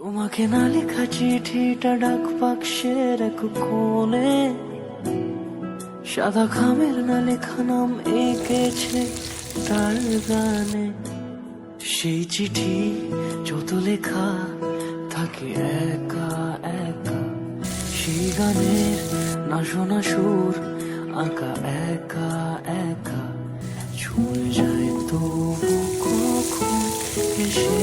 তোমাকে না লেখা চিঠিটা ডাক বাক্সের এক কোণে, সাদা খামের না লেখা নাম এঁকেছে তার গানে। সেই চিঠি যত লেখা থাকে একা একা, সেই গানের না শোনা সুর আঁকা একা একা, ছুঁয়ে যায় তবু কখন এসে।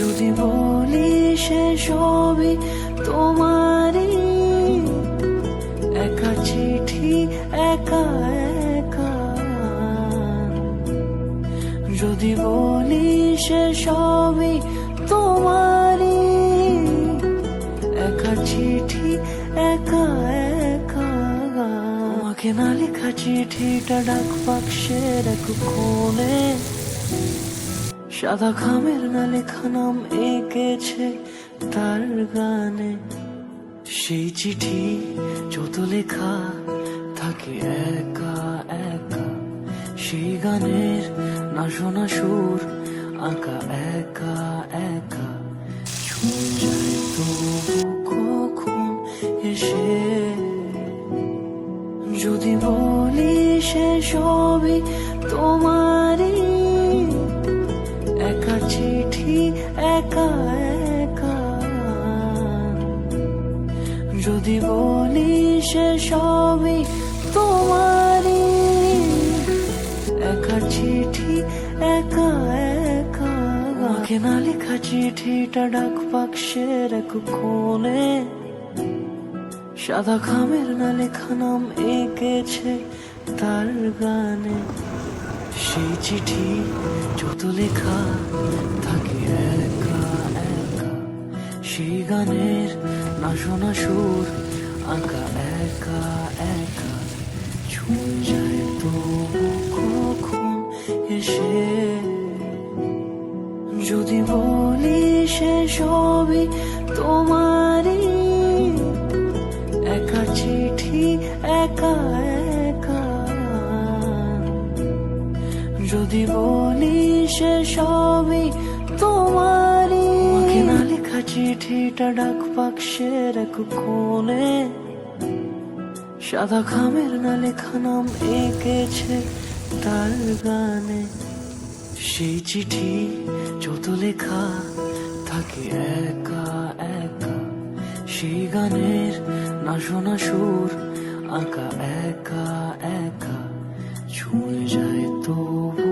যদি বলি সে সবই তোমারই, একা চিঠি একা একা। যদি বলি সে সবই তোমারই, একা চিঠি একা একা। তোমাকে না লেখা চিঠিটা ডাক বাক্সের এক কোণে, সাদা খামের না লেখা নাম এঁকেছে তার গানে। সেই চিঠি যত লেখা থাকে একা একা, সেই গানের না শোনা সুর আঁকা একা একা, ছুঁয়ে যায় তবু কখন এসে। যদি বলি সে সবই তোমারই, একা চিঠি একা একা। যদি বলি সে সবই তোমারই, একা চিঠি একা একা। তোমাকে না লেখা চিঠিটা ডাক বাক্সের এক কোণে, সাদা খামের না লেখা নাম এঁকেছে তার গানে। সেই চিঠি যত লেখা থাকে একা একা, সেই গানের না শোনা সুর আঁকা একা একা, ছুঁয়ে যায় তবু কখন এসে। যদি বলি সে সবই তোমারই, একা চিঠি একা একা। যদি বলি সে সবই তোমারই, তোমাকে না লেখা চিঠিটা ডাক বাক্সের এক কোণে, সাদা খামের না লেখা নাম এঁকেছে তার গানে। সেই চিঠি যত লেখা থাকে একা একা, সেই গানের না শোনা সুর আঁকা একা একা, ছুঁয়ে যায় তবু